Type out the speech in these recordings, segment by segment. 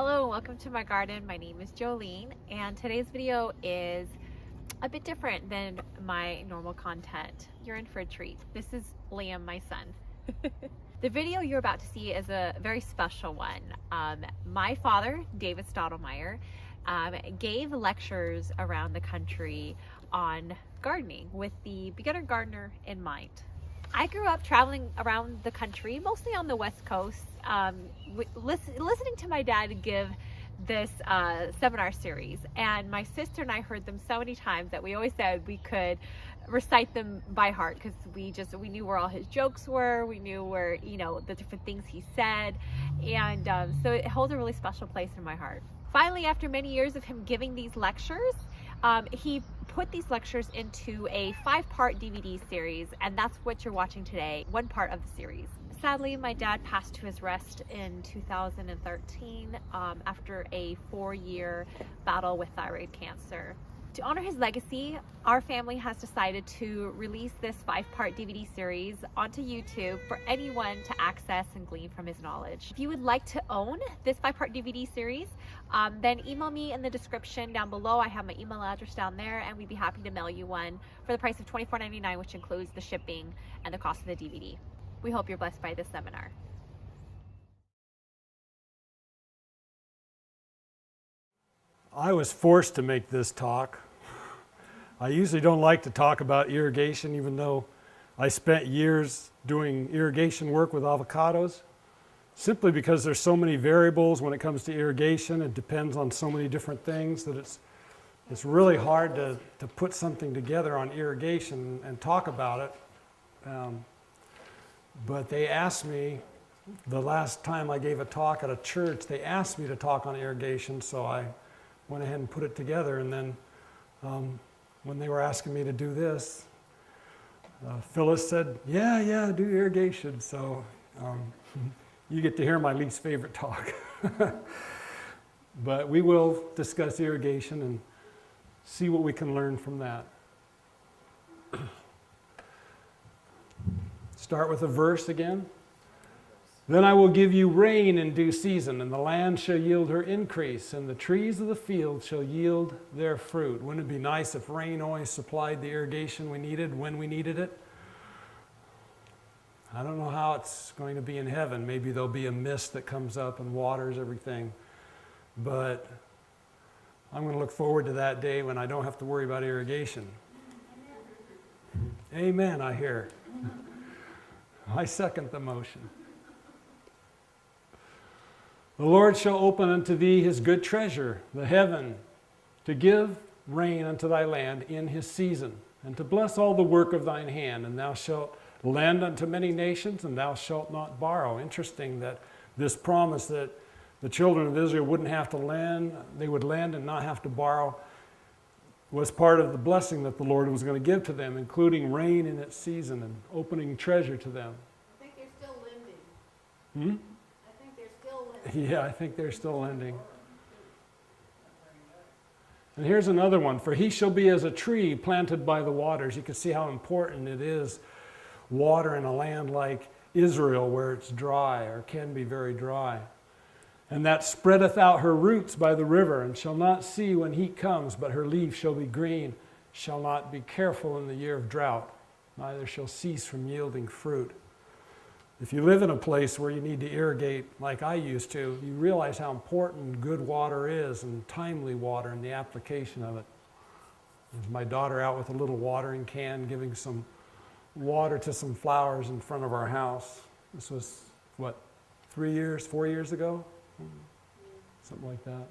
Hello and welcome to my garden. My name is Jolene and today's video is a bit different than my normal content. You're in for a treat. This is Liam, my son. The video you're about to see is a very special one. My father, David Stottlemyre, gave lectures around the country on gardening with the beginner gardener in mind. I grew up traveling around the country, mostly on the West Coast, listening to my dad give this seminar series, and my sister and I heard them so many times that we always said we could recite them by heart because we knew where all his jokes were, we knew where, the different things he said, and so it holds a really special place in my heart. Finally, after many years of him giving these lectures, he put these lectures into a 5-part DVD series, and that's what you're watching today, one part of the series. Sadly, my dad passed to his rest in 2013 after a 4-year battle with thyroid cancer. To honor his legacy, our family has decided to release this 5-part DVD series onto YouTube for anyone to access and glean from his knowledge. If you would like to own this 5-part DVD series, then email me in the description down below. I have my email address down there, and we'd be happy to mail you one for the price of $24.99, which includes the shipping and the cost of the DVD. We hope you're blessed by this seminar. I was forced to make this talk. I usually don't like to talk about irrigation, even though I spent years doing irrigation work with avocados, simply because there's so many variables when it comes to irrigation. It depends on so many different things that it's really hard to put something together on irrigation and talk about it. But they asked me, the last time I gave a talk at a church, they asked me to talk on irrigation, so I went ahead and put it together. And then when they were asking me to do this, Phyllis said, yeah, do irrigation. So you get to hear my least favorite talk. But we will discuss irrigation and see what we can learn from that. Start with a verse again. Then I will give you rain in due season, and the land shall yield her increase, and the trees of the field shall yield their fruit. Wouldn't it be nice if rain always supplied the irrigation we needed when we needed it? I don't know how it's going to be in heaven. Maybe there'll be a mist that comes up and waters everything. But I'm going to look forward to that day when I don't have to worry about irrigation. Amen, I hear. I second the motion. The Lord shall open unto thee his good treasure, the heaven, to give rain unto thy land in his season, and to bless all the work of thine hand. And thou shalt lend unto many nations, and thou shalt not borrow. Interesting that this promise that the children of Israel wouldn't have to lend, they would lend and not have to borrow, was part of the blessing that the Lord was going to give to them, including rain in its season and opening treasure to them. I think they're still lending. I think they're still lending. Yeah, I think they're still lending. And here's another one. For he shall be as a tree planted by the waters. You can see how important it is, water in a land like Israel where it's dry or can be very dry. And that spreadeth out her roots by the river, and shall not see when heat comes, but her leaf shall be green, shall not be careful in the year of drought, neither shall cease from yielding fruit. If you live in a place where you need to irrigate like I used to, you realize how important good water is and timely water and the application of it. There's my daughter out with a little watering can giving some water to some flowers in front of our house. This was, 4 years ago? Something like that.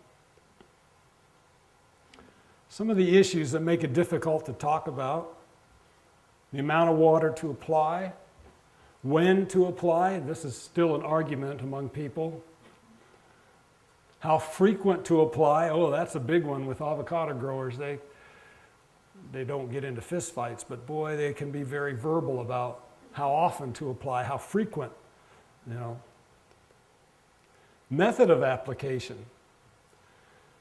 Some of the issues that make it difficult to talk about: the amount of water to apply, when to apply. This is still an argument among people. How frequent to apply. Oh, that's a big one with avocado growers. They don't get into fist fights, but boy, they can be very verbal about how often to apply, how frequent, Method of application.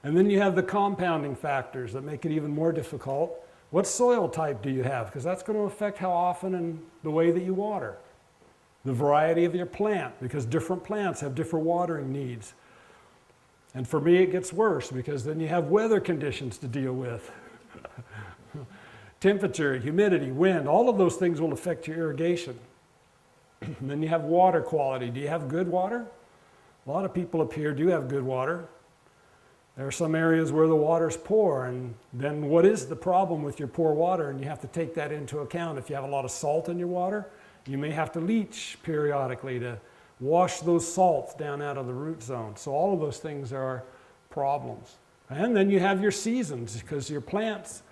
And then you have the compounding factors that make it even more difficult. What soil type do you have? Because that's going to affect how often and the way that you water. The variety of your plant, because different plants have different watering needs. And for me, it gets worse because then you have weather conditions to deal with. Temperature, humidity, wind, all of those things will affect your irrigation. And then you have water quality. Do you have good water? A lot of people up here do have good water. There are some areas where the water's poor, and then what is the problem with your poor water? And you have to take that into account. If you have a lot of salt in your water, you may have to leach periodically to wash those salts down out of the root zone. So all of those things are problems. And then you have your seasons, because your plants,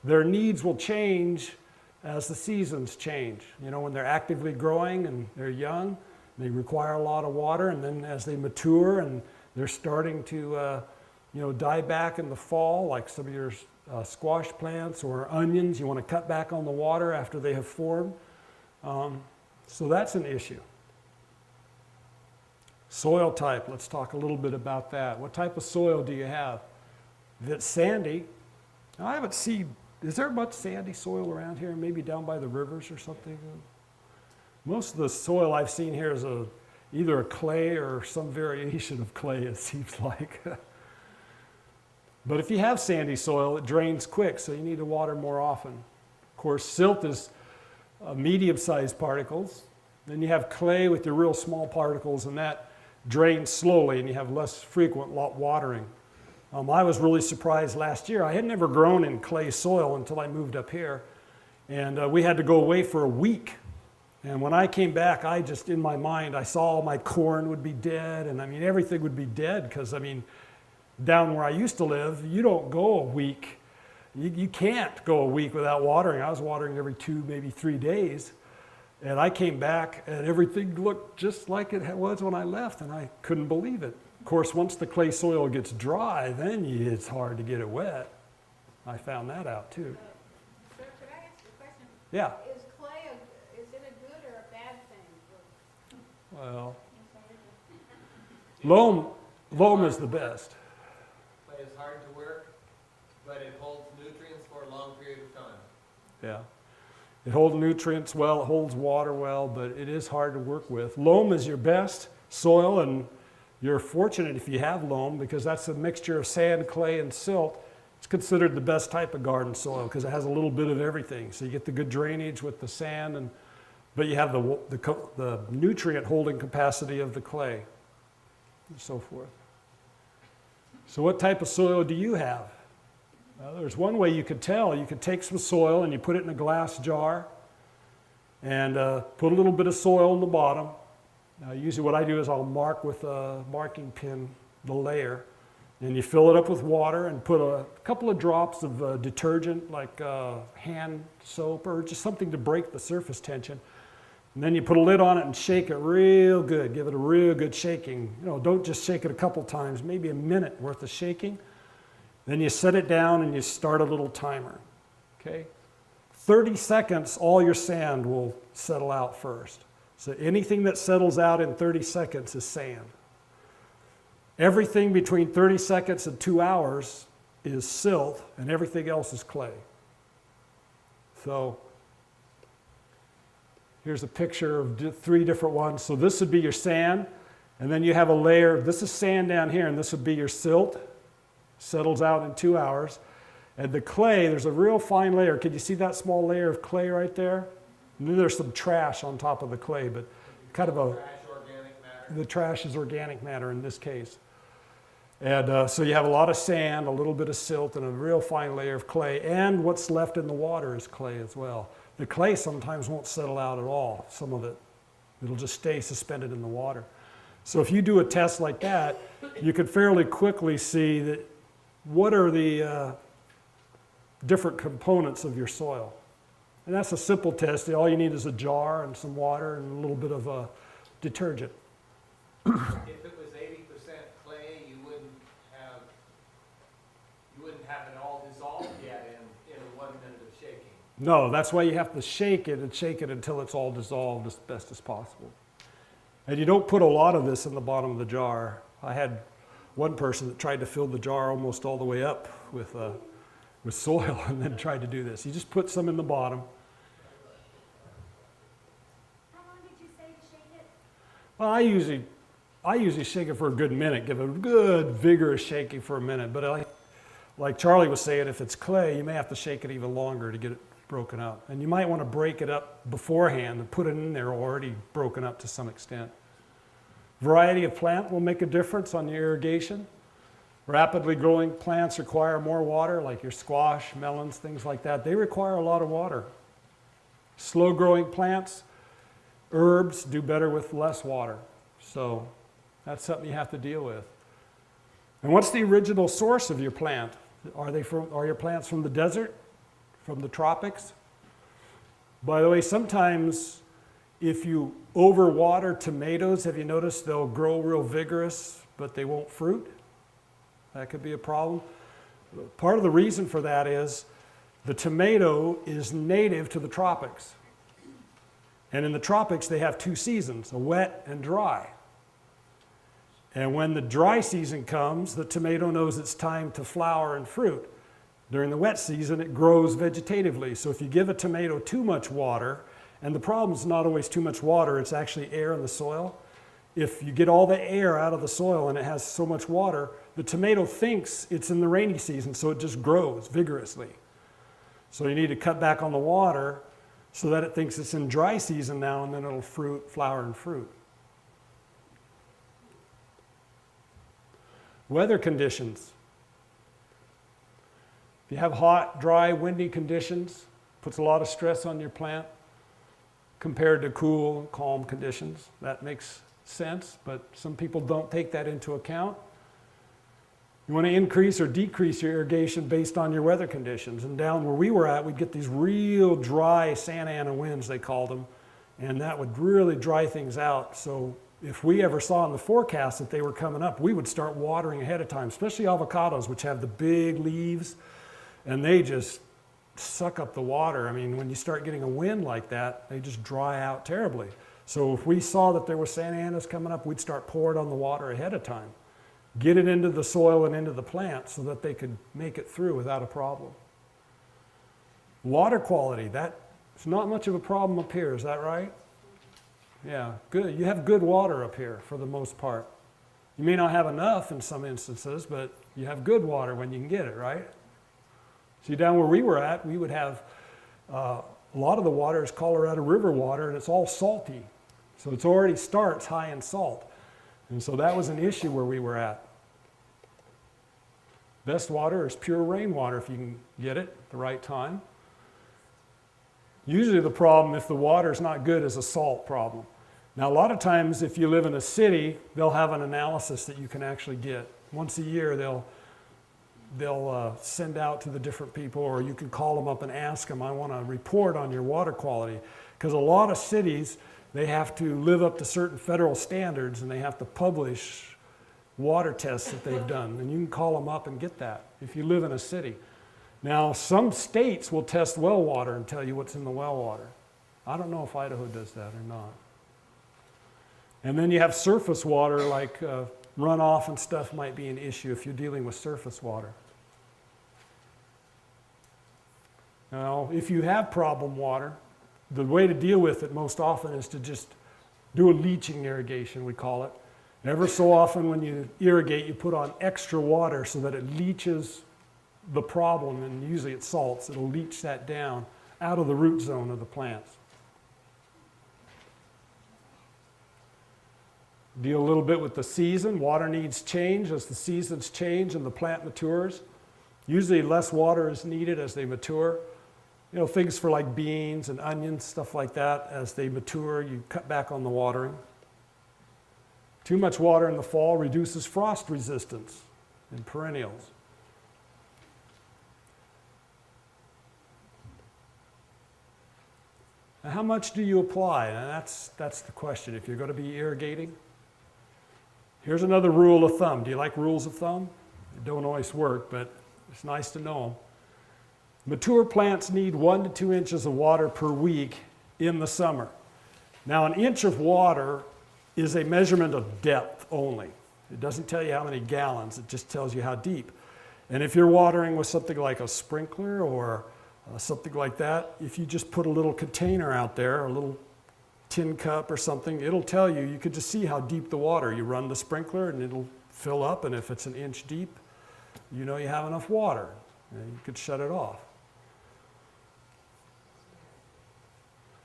their needs will change as the seasons change. You know, when they're actively growing and they're young, they require a lot of water, and then as they mature and they're starting to die back in the fall, like some of your squash plants or onions, you want to cut back on the water after they have formed. So that's an issue. Soil type, let's talk a little bit about that. What type of soil do you have? If it's sandy, I haven't seen, is there much sandy soil around here? Maybe down by the rivers or something? Most of the soil I've seen here is either a clay or some variation of clay, it seems like. But if you have sandy soil, it drains quick, so you need to water more often. Of course, silt is medium-sized particles. Then you have clay with your real small particles, and that drains slowly, and you have less frequent watering. I was really surprised last year. I had never grown in clay soil until I moved up here, and we had to go away for a week. And when I came back, I just, in my mind, I saw all my corn would be dead, and I mean, everything would be dead, because I mean, down where I used to live, you don't go a week. You can't go a week without watering. I was watering every 2, maybe 3 days. And I came back and everything looked just like it was when I left, and I couldn't believe it. Of course, once the clay soil gets dry, then it's hard to get it wet. I found that out too. Sir, could I ask you a question? Yeah. Is clay, is it a good or a bad thing? Well, loam is the best. Clay is hard to work, but it holds nutrients for a long period of time. Yeah. It holds nutrients well, it holds water well, but it is hard to work with. Loam is your best soil, and you're fortunate if you have loam, because that's a mixture of sand, clay, and silt. It's considered the best type of garden soil because it has a little bit of everything. So you get the good drainage with the sand, but you have the nutrient holding capacity of the clay and so forth. So what type of soil do you have? Well, there's one way you could tell. You could take some soil and you put it in a glass jar and put a little bit of soil in the bottom. Usually what I do is I'll mark with a marking pin the layer, and you fill it up with water and put a couple of drops of detergent like hand soap or just something to break the surface tension. And then you put a lid on it and shake it real good. Give it a real good shaking. Don't just shake it a couple times, maybe a minute worth of shaking. Then you set it down and you start a little timer, okay? 30 seconds, all your sand will settle out first. So anything that settles out in 30 seconds is sand. Everything between 30 seconds and 2 hours is silt, and everything else is clay. So here's a picture of 3 different ones. So this would be your sand, and then you have a layer. This is sand down here, and this would be your silt. Settles out in 2 hours. And the clay, there's a real fine layer. Can you see that small layer of clay right there? And then there's some trash on top of the clay, but kind of Trash, organic matter. the trash is organic matter in this case. And so you have a lot of sand, a little bit of silt, and a real fine layer of clay. And what's left in the water is clay as well. The clay sometimes won't settle out at all. Some of it, it'll just stay suspended in the water. So if you do a test like that, you could fairly quickly see that what are the different components of your soil. And that's a simple test. All you need is a jar and some water and a little bit of detergent. If it was 80% clay, you wouldn't have it all dissolved yet in 1 minute of shaking. No, that's why you have to shake it and shake it until it's all dissolved as best as possible. And you don't put a lot of this in the bottom of the jar. I had one person that tried to fill the jar almost all the way up with soil and then tried to do this. You just put some in the bottom. How long did you say to shake it? Well, I usually I usually shake it for a good minute, give it a good vigorous shaking for a minute. But like Charlie was saying, if it's clay, you may have to shake it even longer to get it broken up. And you might want to break it up beforehand and put it in there already broken up to some extent. Variety of plant will make a difference on your irrigation. Rapidly growing plants require more water, like your squash, melons, things like that. They require a lot of water. Slow growing plants, herbs do better with less water. So that's something you have to deal with. And what's the original source of your plant? Are your plants from the desert? From the tropics? By the way, sometimes if you overwater tomatoes, have you noticed they'll grow real vigorous, but they won't fruit? That could be a problem. Part of the reason for that is the tomato is native to the tropics. And in the tropics, they have two seasons, a wet and dry. And when the dry season comes, the tomato knows it's time to flower and fruit. During the wet season, it grows vegetatively. So if you give a tomato too much water, and the problem is not always too much water, it's actually air in the soil. If you get all the air out of the soil and it has so much water, the tomato thinks it's in the rainy season, so it just grows vigorously. So you need to cut back on the water so that it thinks it's in dry season now, and then it'll flower and fruit. Weather conditions. If you have hot, dry, windy conditions, puts a lot of stress on your plant compared to cool, calm conditions. That makes sense, but some people don't take that into account. You want to increase or decrease your irrigation based on your weather conditions. And down where we were at, we'd get these real dry Santa Ana winds, they called them, and that would really dry things out. So if we ever saw in the forecast that they were coming up, we would start watering ahead of time, especially avocados, which have the big leaves, and they just suck up the water. I mean, when you start getting a wind like that, they just dry out terribly. So if we saw that there were Santa Anas coming up, we'd start pouring on the water ahead of time. Get it into the soil and into the plant so that they could make it through without a problem. Water quality, that's not much of a problem up here, is that right? Yeah, good. You have good water up here for the most part. You may not have enough in some instances, but you have good water when you can get it, right? See, down where we were at, we would have a lot of the water is Colorado River water, and it's all salty. So it already starts high in salt. And so that was an issue where we were at. Best water is pure rainwater if you can get it at the right time. Usually the problem, if the water is not good, is a salt problem. Now, a lot of times if you live in a city, they'll have an analysis that you can actually get. Once a year, they'll send out to the different people, or you can call them up and ask them, I want to report on your water quality. Because a lot of cities, they have to live up to certain federal standards, and they have to publish water tests that they've done. And you can call them up and get that if you live in a city. Now, some states will test well water and tell you what's in the well water. I don't know if Idaho does that or not. And then you have surface water, like runoff and stuff might be an issue if you're dealing with surface water. Now, if you have problem water, the way to deal with it most often is to just do a leaching irrigation, we call it. Ever so often when you irrigate, you put on extra water so that it leaches the problem, and usually it's salts. It'll leach that down out of the root zone of the plants. Deal a little bit with the season. Water needs change as the seasons change and the plant matures. Usually less water is needed as they mature. You know, things for like beans and onions, stuff like that. As they mature, you cut back on the watering. Too much water in the fall reduces frost resistance in perennials. Now, how much do you apply? And that's the question. If you're going to be irrigating, here's another rule of thumb. Do you like rules of thumb? They don't always work, but it's nice to know them. Mature plants need 1 to 2 inches of water per week in the summer. Now, an inch of water is a measurement of depth only. It doesn't tell you how many gallons, it just tells you how deep. And if you're watering with something like a sprinkler or something like that, if you just put a little container out there, a little tin cup or something, it'll tell you, you could just see how deep the water. You run the sprinkler and it'll fill up, and if it's an inch deep, you know you have enough water. And you could shut it off.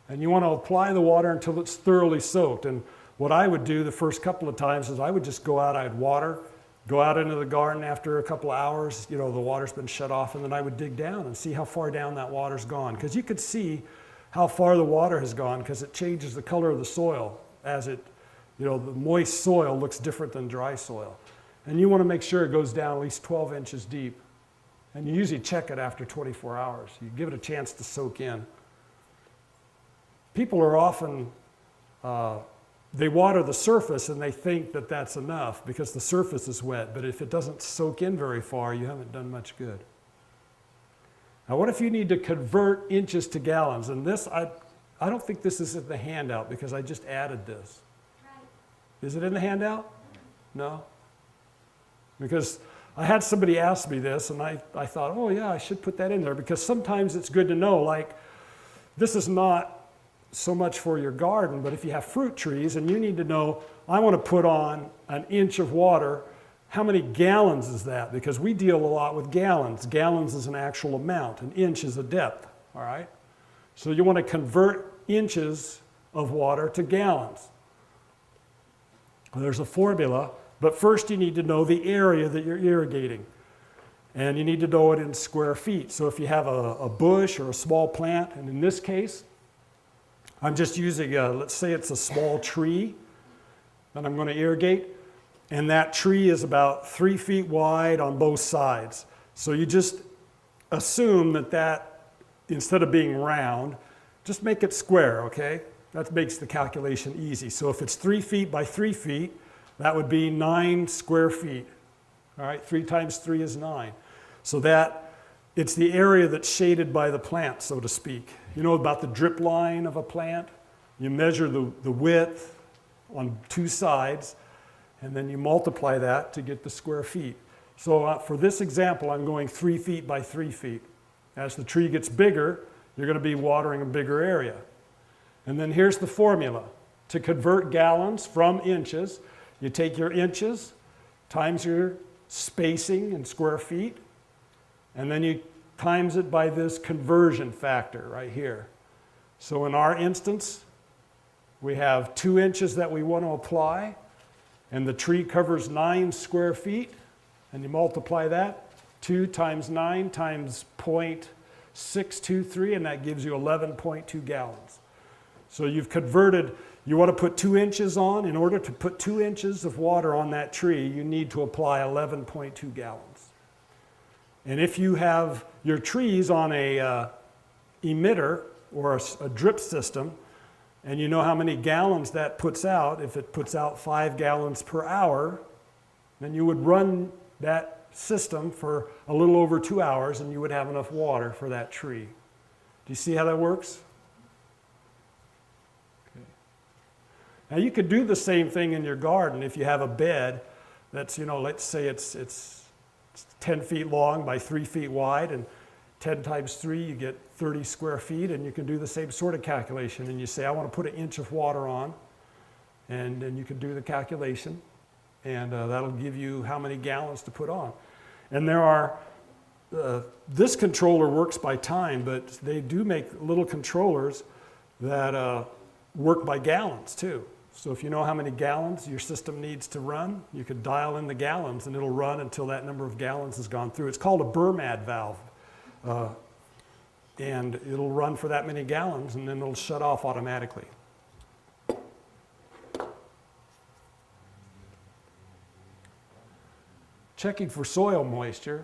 And you want to apply the water until it's thoroughly soaked. And what I would do the first couple of times is I would just go out, I'd water, go out into the garden after a couple of hours, you know, the water's been shut off, and then I would dig down and see how far down that water's gone. Because you could see how far the water has gone because it changes the color of the soil as it, you know, the moist soil looks different than dry soil. And you want to make sure it goes down at least 12 inches deep. And you usually check it after 24 hours. You give it a chance to soak in. People are often, they water the surface and they think that that's enough because the surface is wet. But if it doesn't soak in very far, you haven't done much good. Now, what if you need to convert inches to gallons? And this, I don't think this is in the handout because I just added this. Is it in the handout? No? Because I had somebody ask me this, and I thought, oh yeah, I should put that in there because sometimes it's good to know, like, this is not so much for your garden, but if you have fruit trees and you need to know, I want to put on an inch of water, how many gallons is that? Because we deal a lot with gallons. Gallons is an actual amount, an inch is a depth, all right? So you want to convert inches of water to gallons. There's a formula, but first you need to know the area that you're irrigating. And you need to know it in square feet. So if you have a bush or a small plant, and in this case, I'm just using, let's say it's a small tree that I'm going to irrigate, and that tree is about 3 feet wide on both sides. So you just assume that instead of being round, just make it square, okay? That makes the calculation easy. So if it's 3 feet by 3 feet, that would be 9 square feet. All right, 3 times 3 is 9. So that it's the area that's shaded by the plant, so to speak. You know about the drip line of a plant? You measure the width on 2 sides, and then you multiply that to get the square feet. So for this example, I'm going 3 feet by 3 feet. As the tree gets bigger, you're going to be watering a bigger area. And then here's the formula. To convert gallons from inches, you take your inches times your spacing in square feet, and then you times it by this conversion factor right here. So in our instance, we have 2 inches that we want to apply, and the tree covers 9 square feet, and you multiply that, 2 times 9 times 0.623, and that gives you 11.2 gallons. So you've converted, you want to put 2 inches on. In order to put 2 inches of water on that tree, you need to apply 11.2 gallons. And if you have your trees on a emitter or a drip system, and you know how many gallons that puts out, if it puts out 5 gallons per hour, then you would run that system for a little over 2 hours and you would have enough water for that tree. Do you see how that works? Okay. Now you could do the same thing in your garden if you have a bed that's, you know, let's say it's 10 feet long by 3 feet wide, and 10 times 3, you get 30 square feet, and you can do the same sort of calculation. And you say, I want to put an inch of water on, and then you can do the calculation, and that'll give you how many gallons to put on. And there are, this controller works by time, but they do make little controllers that work by gallons too. So if you know how many gallons your system needs to run, you could dial in the gallons and it'll run until that number of gallons has gone through. It's called a Burmad valve. And it'll run for that many gallons and then it'll shut off automatically. Checking for soil moisture.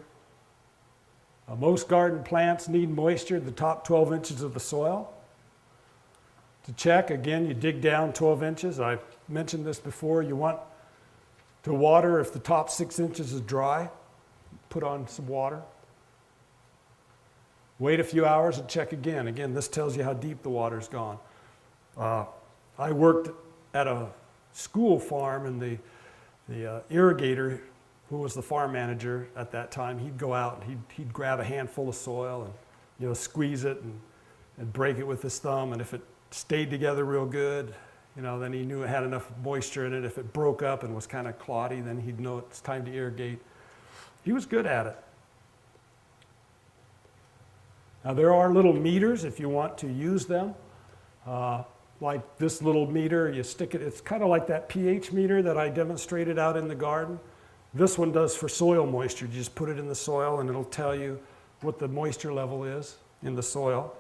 Most garden plants need moisture in the top 12 inches of the soil. To check, again, you dig down 12 inches. I've mentioned this before. You want to water if the top 6 inches is dry. Put on some water. Wait a few hours and check again. Again, this tells you how deep the water's gone. I worked at a school farm, and the irrigator, who was the farm manager at that time, he'd go out and he'd grab a handful of soil and, you know, squeeze it and break it with his thumb, and if it stayed together real good. You know, then he knew it had enough moisture in it. If it broke up and was kind of cloddy, then he'd know it's time to irrigate. He was good at it. Now there are little meters if you want to use them. Like this little meter, you stick it, it's kind of like that pH meter that I demonstrated out in the garden. This one does for soil moisture. You just put it in the soil and it'll tell you what the moisture level is in the soil.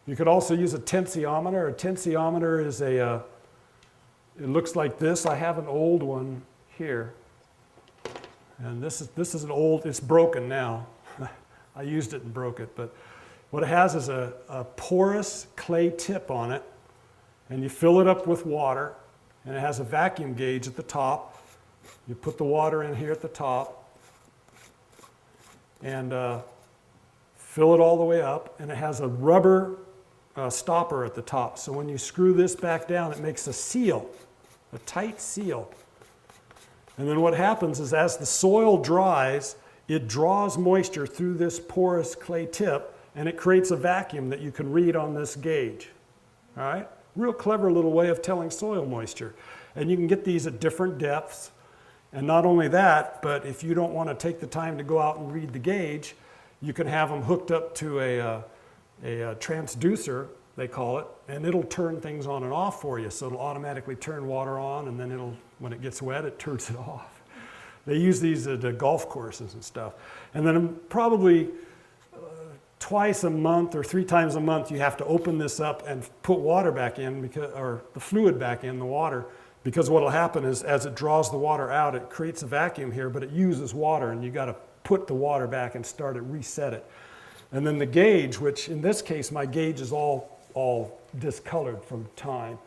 You could also use a tensiometer. A tensiometer is it looks like this. I have an old one here. And this is an old, it's broken now. I used it and broke it, but what it has is a porous clay tip on it, and you fill it up with water, and it has a vacuum gauge at the top. You put the water in here at the top, and fill it all the way up, and it has a rubber stopper at the top. So when you screw this back down, it makes a seal, a tight seal. And then what happens is as the soil dries, it draws moisture through this porous clay tip, and it creates a vacuum that you can read on this gauge. All right? Real clever little way of telling soil moisture. And you can get these at different depths. And not only that, but if you don't want to take the time to go out and read the gauge, you can have them hooked up to a transducer, they call it, and it'll turn things on and off for you. So it'll automatically turn water on, and then when it gets wet, it turns it off. They use these at the golf courses and stuff. And then probably twice a month or 3 times a month, you have to open this up and put water back in, or the fluid back in, the water, because what will happen is as it draws the water out, it creates a vacuum here, but it uses water, and you got to put the water back and start it, reset it. And then the gauge, which in this case, my gauge is all discolored from time.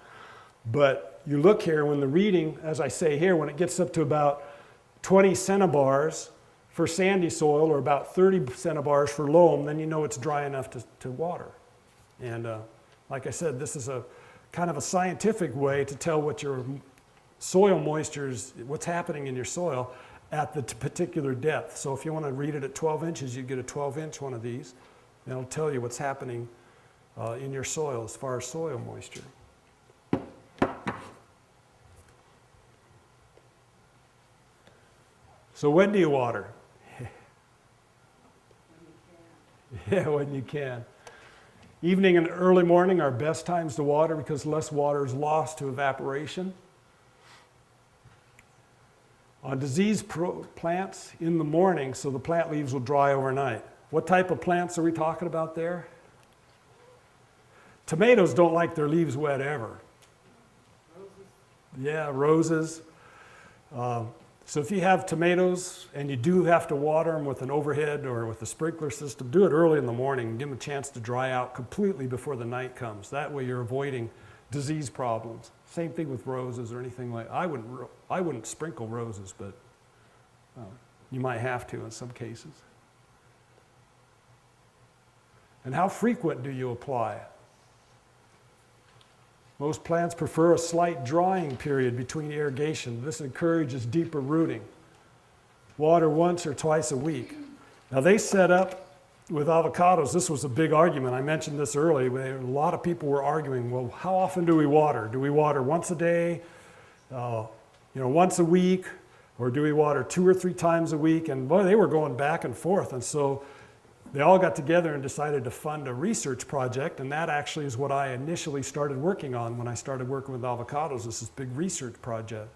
But you look here, when the reading, as I say here, when it gets up to about 20 centibars for sandy soil, or about 30 centibars for loam, then you know it's dry enough to water. And like I said, this is a kind of a scientific way to tell what your soil moisture is, what's happening in your soil at the particular depth. So if you want to read it at 12 inches, you get a 12-inch one of these, and it'll tell you what's happening in your soil as far as soil moisture. So when do you water? Yeah, when you can. Evening and early morning are best times to water because less water is lost to evaporation. On diseased plants in the morning, so the plant leaves will dry overnight. What type of plants are we talking about there? Tomatoes don't like their leaves wet ever. Yeah, roses. So if you have tomatoes and you do have to water them with an overhead or with a sprinkler system, do it early in the morning and give them a chance to dry out completely before the night comes. That way you're avoiding disease problems. Same thing with roses or anything like. I wouldn't sprinkle roses, but you might have to in some cases. And how frequent do you apply? Most plants prefer a slight drying period between irrigation. This encourages deeper rooting. Water once or twice a week. Now they set up with avocados, this was a big argument. I mentioned this earlier. A lot of people were arguing, well, how often do we water? Do we water once a day, once a week, or do we water 2 or 3 times a week? And boy, they were going back and forth. And so they all got together and decided to fund a research project, and that actually is what I initially started working on when I started working with avocados, this big research project.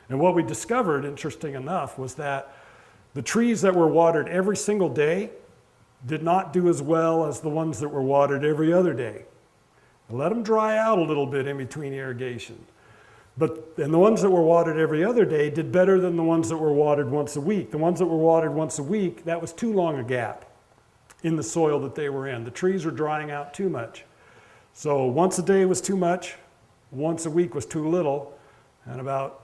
And what we discovered, interesting enough, was that the trees that were watered every single day did not do as well as the ones that were watered every other day. Let them dry out a little bit in between irrigation. And the ones that were watered every other day did better than the ones that were watered once a week. The ones that were watered once a week, that was too long a gap in the soil that they were in. The trees were drying out too much. So once a day was too much, once a week was too little, and about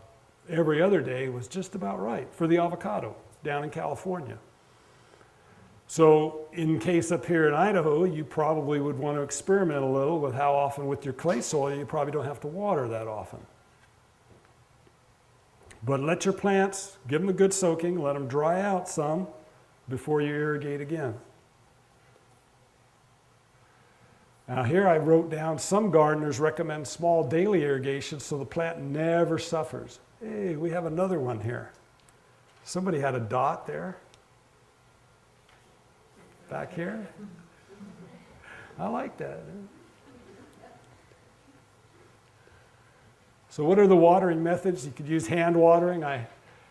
every other day was just about right for the avocado down in California. So in case up here in Idaho, you probably would want to experiment a little with how often with your clay soil, you probably don't have to water that often. But let your plants, give them a good soaking, let them dry out some before you irrigate again. Now here I wrote down some gardeners recommend small daily irrigation so the plant never suffers. Hey, we have another one here. Somebody had a dot there. Back here. I like that. So what are the watering methods? You could use hand watering. I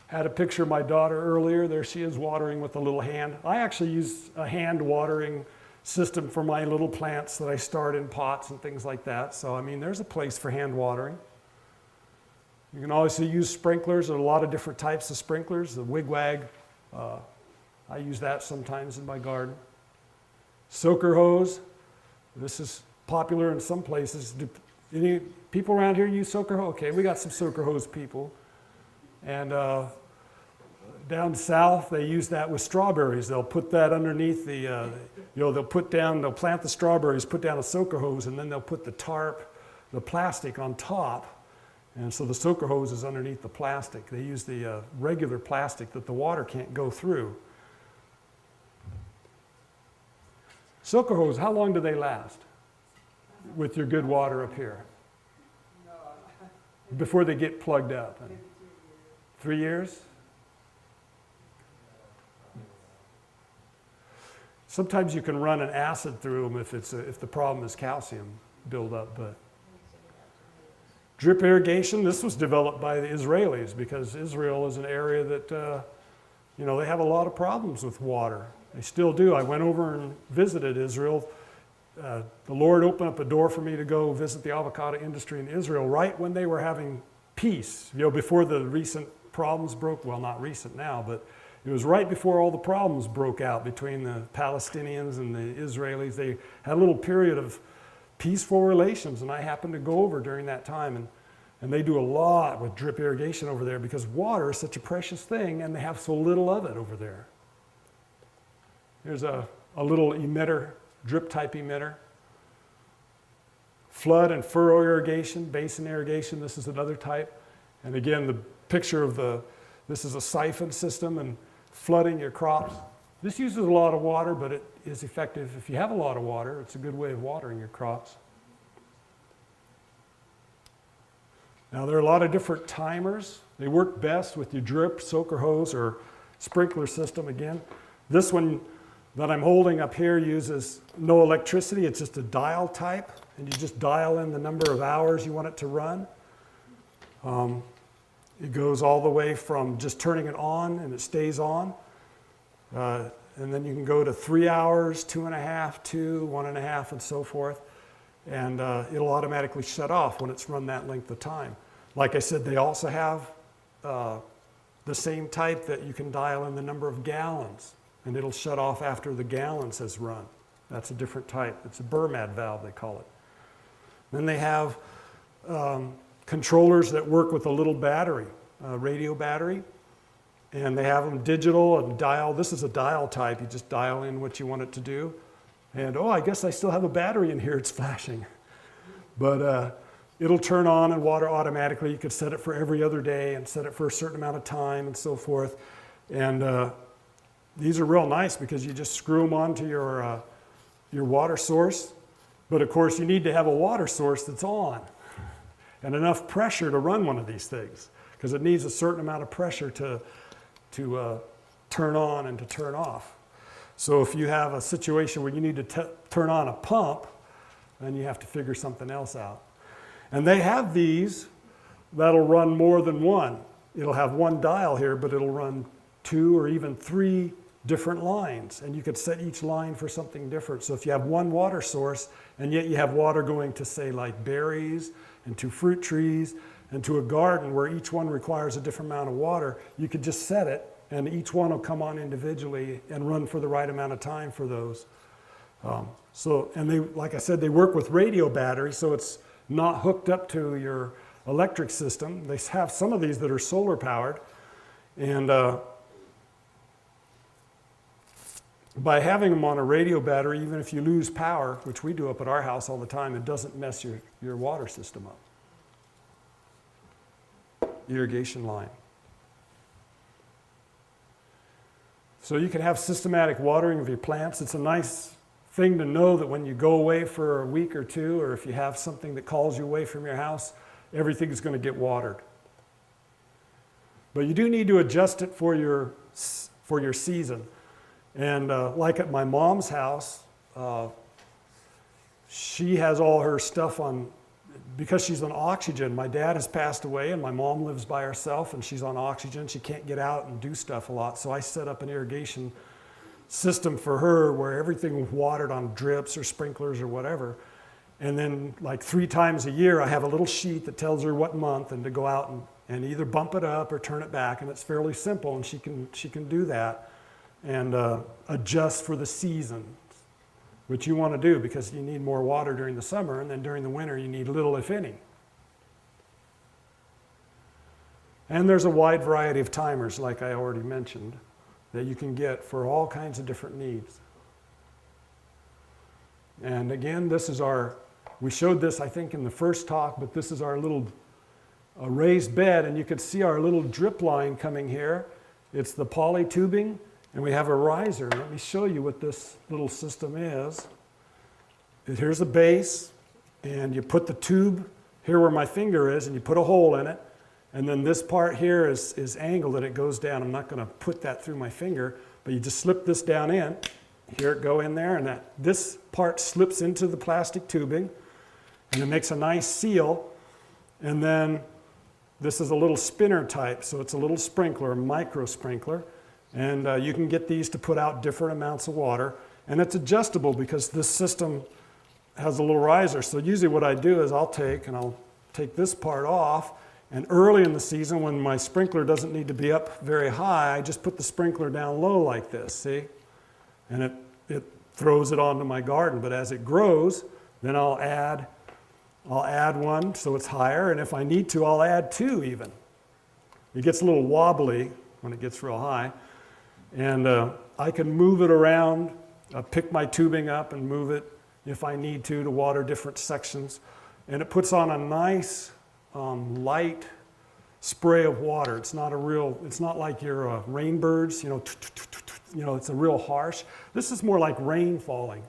had a picture of my daughter earlier. There she is watering with a little hand. I actually use a hand watering system for my little plants that I start in pots and things like that. So, I mean, there's a place for hand watering. You can also use sprinklers. There are a lot of different types of sprinklers. The wigwag, I use that sometimes in my garden. Soaker hose. This is popular in some places. Do any people around here use soaker hose? Okay, we got some soaker hose people. And down south, they use that with strawberries. They'll put that underneath the, they'll plant the strawberries, put down a soaker hose, and then they'll put the tarp, the plastic on top. And so the soaker hose is underneath the plastic. They use the regular plastic that the water can't go through. Soaker hose, how long do they last with your good water up here? Before they get plugged up? 3 years? Sometimes you can run an acid through them if the problem is calcium buildup. But drip irrigation, this was developed by the Israelis because Israel is an area that, they have a lot of problems with water. They still do. I went over and visited Israel. The Lord opened up a door for me to go visit the avocado industry in Israel right when they were having peace, before the recent problems broke. Well, not recent now, but it was right before all the problems broke out between the Palestinians and the Israelis. They had a little period of peaceful relations, and I happened to go over during that time. And they do a lot with drip irrigation over there because water is such a precious thing, and they have so little of it over there. Here's a little emitter, drip type emitter. Flood and furrow irrigation, basin irrigation, this is another type. And again, the picture of this is a siphon system and flooding your crops. This uses a lot of water, but it is effective. If you have a lot of water, it's a good way of watering your crops. Now, there are a lot of different timers. They work best with your drip, soaker hose, or sprinkler system again. This one that I'm holding up here uses no electricity. It's just a dial type, and you just dial in the number of hours you want it to run. It goes all the way from just turning it on, and it stays on. And then you can go to 3 hours, 2.5, 2, 1.5, and so forth. And it'll automatically shut off when it's run that length of time. Like I said, they also have the same type that you can dial in the number of gallons, and it'll shut off after the gallons has run. That's a different type. It's a Burmad valve, they call it. Then they have controllers that work with a little battery, a radio battery, and they have them digital and dial. This is a dial type. You just dial in what you want it to do. And, I guess I still have a battery in here. It's flashing. But it'll turn on and water automatically. You could set it for every other day and set it for a certain amount of time and so forth. And these are real nice because you just screw them onto your water source. But, of course, you need to have a water source that's on and enough pressure to run one of these things because it needs a certain amount of pressure to turn on and to turn off. So if you have a situation where you need to turn on a pump, then you have to figure something else out. And they have these that'll run more than one. It'll have one dial here, but it'll run 2 or even 3 different lines. And you could set each line for something different. So if you have one water source, and yet you have water going to, say, like berries, and to fruit trees, and to a garden where each one requires a different amount of water, you could just set it, and each one will come on individually and run for the right amount of time for those. And they, like I said, they work with radio batteries, so it's not hooked up to your electric system. They have some of these that are solar powered, and by having them on a radio battery, even if you lose power, which we do up at our house all the time, it doesn't mess your water system up. Irrigation line. So you can have systematic watering of your plants. It's a nice thing to know that when you go away for a week or two, or if you have something that calls you away from your house, everything's going to get watered. But you do need to adjust it for your season. And like at my mom's house, she has all her stuff on, because she's on oxygen. My dad has passed away and my mom lives by herself and she's on oxygen. She can't get out and do stuff a lot. So I set up an irrigation system for her where everything was watered on drips or sprinklers or whatever. And then like 3 times a year, I have a little sheet that tells her what month and to go out and either bump it up or turn it back. And it's fairly simple and she can do that and adjust for the season, which you want to do because you need more water during the summer, and then during the winter you need little, if any. And there's a wide variety of timers, like I already mentioned, that you can get for all kinds of different needs. And again, we showed this I think in the first talk, but this is our little raised bed, and you can see our little drip line coming here. It's the poly tubing, and we have a riser. Let me show you what this little system is. Here's a base, and you put the tube here where my finger is, and you put a hole in it. And then this part here is angled and it goes down. I'm not going to put that through my finger, but you just slip this down in. Here it go in there, and this part slips into the plastic tubing, and it makes a nice seal. And then this is a little spinner type, so it's a little sprinkler, a micro sprinkler. And you can get these to put out different amounts of water. And it's adjustable because this system has a little riser. So usually what I do is I'll take this part off. And early in the season, when my sprinkler doesn't need to be up very high, I just put the sprinkler down low like this, see? And it throws it onto my garden. But as it grows, then I'll add one so it's higher. And if I need to, I'll add 2 even. It gets a little wobbly when it gets real high. And I can move it around, pick my tubing up and move it if I need to water different sections. And it puts on a nice light spray of water. It's not like your rainbirds, it's a real harsh. This is more like rain falling,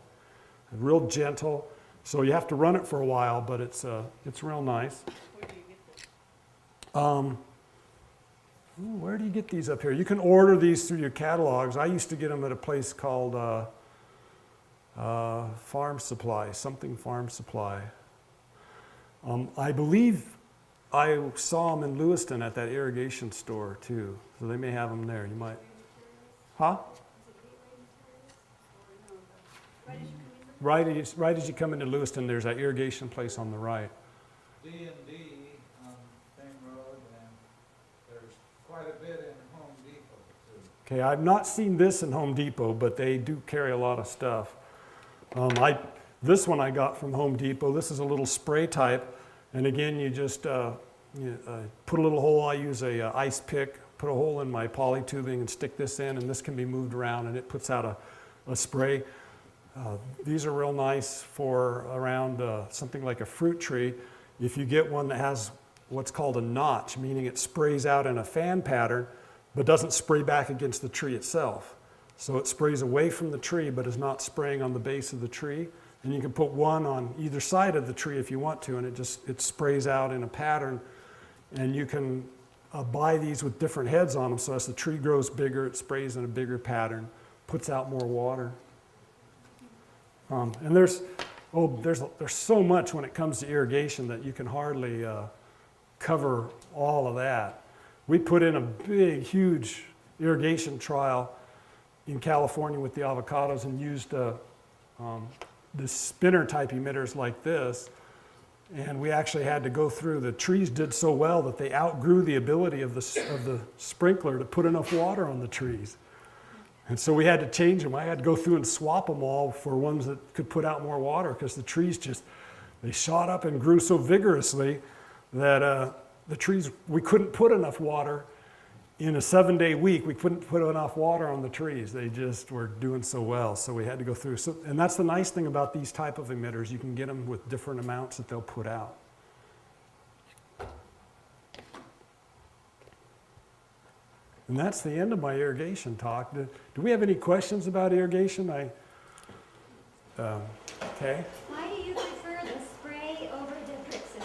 real gentle. So you have to run it for a while, but it's real nice. Where do you get this? Where do you get these up here? You can order these through your catalogs. I used to get them at a place called Farm Supply, something Farm Supply. I believe I saw them in Lewiston at that irrigation store too, so they may have them there. You might, huh? Right as you come into Lewiston, there's that irrigation place on the right. D&D on Thing Road, and there's quite a bit in Home Depot too. Okay, I've not seen this in Home Depot, but they do carry a lot of stuff. This one I got from Home Depot. This is a little spray type, and again, you just put a little hole. I use a ice pick, put a hole in my poly tubing and stick this in, and this can be moved around, and it puts out a spray. These are real nice for around something like a fruit tree. If you get one that has what's called a notch, meaning it sprays out in a fan pattern, but doesn't spray back against the tree itself. So it sprays away from the tree, but is not spraying on the base of the tree. And you can put one on either side of the tree if you want to, and it sprays out in a pattern. And you can buy these with different heads on them, so as the tree grows bigger, it sprays in a bigger pattern, puts out more water. And there's so much when it comes to irrigation that you can hardly cover all of that. We put in a big, huge irrigation trial in California with the avocados and used the spinner type emitters like this. And we actually had to go through, the trees did so well that they outgrew the ability of the sprinkler to put enough water on the trees. And so we had to change them. I had to go through and swap them all for ones that could put out more water because the trees they shot up and grew so vigorously that the trees, we couldn't put enough water. In a 7-day week, we couldn't put enough water on the trees. They just were doing so well, so we had to go through. And that's the nice thing about these type of emitters. You can get them with different amounts that they'll put out. And that's the end of my irrigation talk. Do we have any questions about irrigation? Okay. Why do you prefer the spray over the drip system?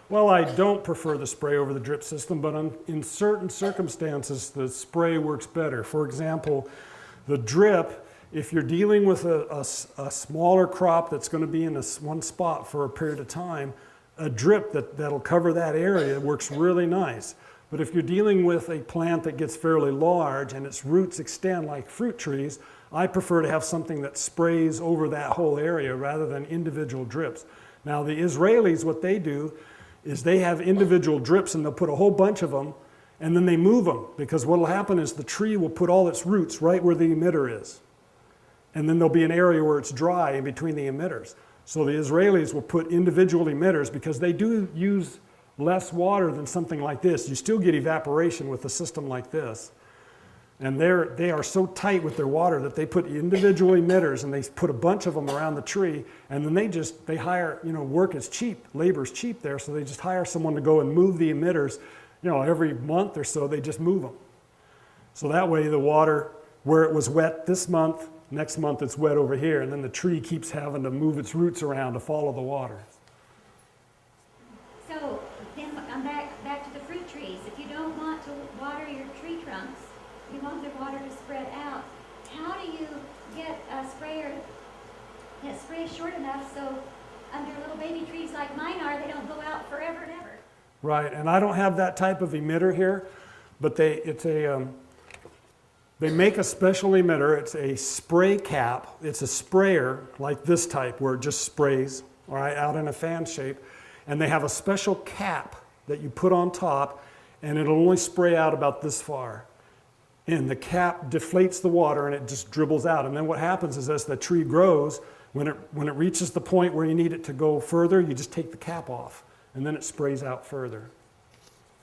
Well, I don't prefer the spray over the drip system, but in certain circumstances, the spray works better. For example, the drip, if you're dealing with a smaller crop that's going to be in one spot for a period of time, a drip that'll cover that area works really nice. But if you're dealing with a plant that gets fairly large and its roots extend like fruit trees, I prefer to have something that sprays over that whole area rather than individual drips. Now, the Israelis, what they do is they have individual drips and they'll put a whole bunch of them and then they move them, because what will happen is the tree will put all its roots right where the emitter is. And then there'll be an area where it's dry in between the emitters. So the Israelis will put individual emitters because they do use less water than something like this. You still get evaporation with a system like this. And they are so tight with their water that they put individual emitters and they put a bunch of them around the tree, and then they hire, work is cheap, labor's cheap there, so they just hire someone to go and move the emitters, every month or so they just move them. So that way the water, where it was wet this month, next month it's wet over here, and then the tree keeps having to move its roots around to follow the water. So then I'm back to the fruit trees. If you don't want to water your tree trunks, you want the water to spread out. How do you get a sprayer that sprays short enough so under little baby trees like mine are, they don't go out forever and ever? Right, and I don't have that type of emitter here, but they make a special emitter. It's a spray cap. It's a sprayer like this type where it just sprays, all right, out in a fan shape. And they have a special cap that you put on top, and it'll only spray out about this far. And the cap deflates the water and it just dribbles out. And then what happens is as the tree grows, when it reaches the point where you need it to go further, you just take the cap off and then it sprays out further.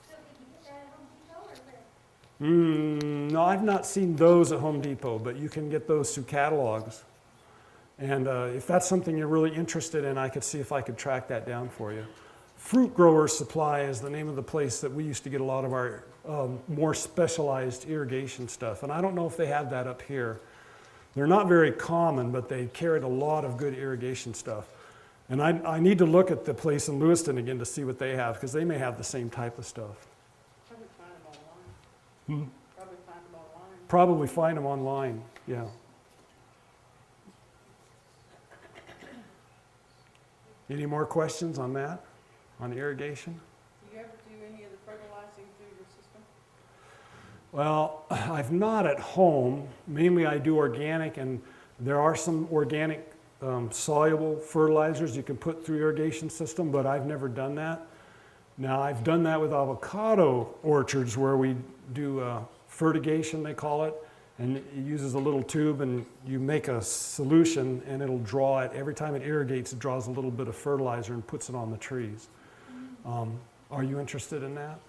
So can you get that at Home Depot or where? No, I've not seen those at Home Depot, but you can get those through catalogs. And if that's something you're really interested in, I could see if I could track that down for you. Fruit Growers Supply is the name of the place that we used to get a lot of our more specialized irrigation stuff. And I don't know if they have that up here. They're not very common, but they carried a lot of good irrigation stuff. And I need to look at the place in Lewiston again to see what they have, because they may have the same type of stuff. Probably find them online. Hmm? Probably find them online. Probably find them online, yeah. Any more questions on that, on irrigation? Do you ever do any of the fertilizing through your system? Well, I've not at home. Mainly I do organic, and there are some organic soluble fertilizers you can put through irrigation system, but I've never done that. Now, I've done that with avocado orchards where we do fertigation, they call it, and it uses a little tube and you make a solution and it'll draw it. Every time it irrigates, it draws a little bit of fertilizer and puts it on the trees. Are you interested in that?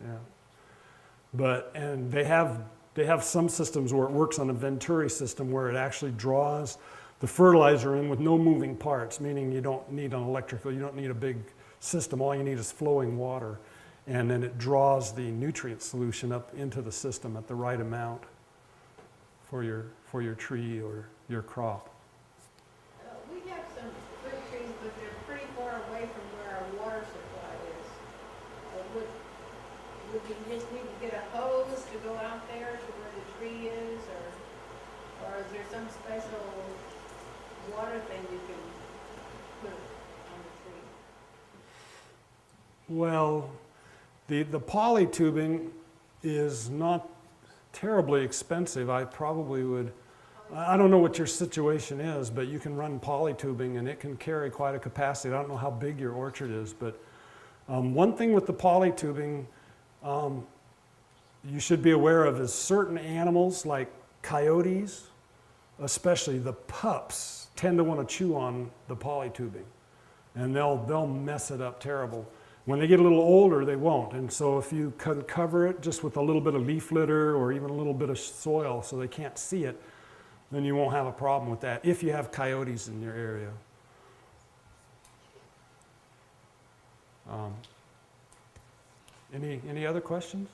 Yeah. And they have some systems where it works on a Venturi system where it actually draws the fertilizer in with no moving parts, meaning you don't need an electrical, you don't need a big system, all you need is flowing water. And then it draws the nutrient solution up into the system at the right amount for your tree or your crop. We have some fruit trees, but they're pretty far away from where our water supply is. Would you just need to get a hose to go out there to where the tree is, or is there some special water thing you can put on the tree? Well, the polytubing is not terribly expensive. I probably would, I don't know what your situation is, but you can run polytubing and it can carry quite a capacity. I don't know how big your orchard is, but one thing with the polytubing you should be aware of is certain animals like coyotes, especially the pups, tend to want to chew on the polytubing, and they'll mess it up terrible. When they get a little older, they won't. And so if you can cover it just with a little bit of leaf litter or even a little bit of soil so they can't see it, then you won't have a problem with that if you have coyotes in your area. Any other questions?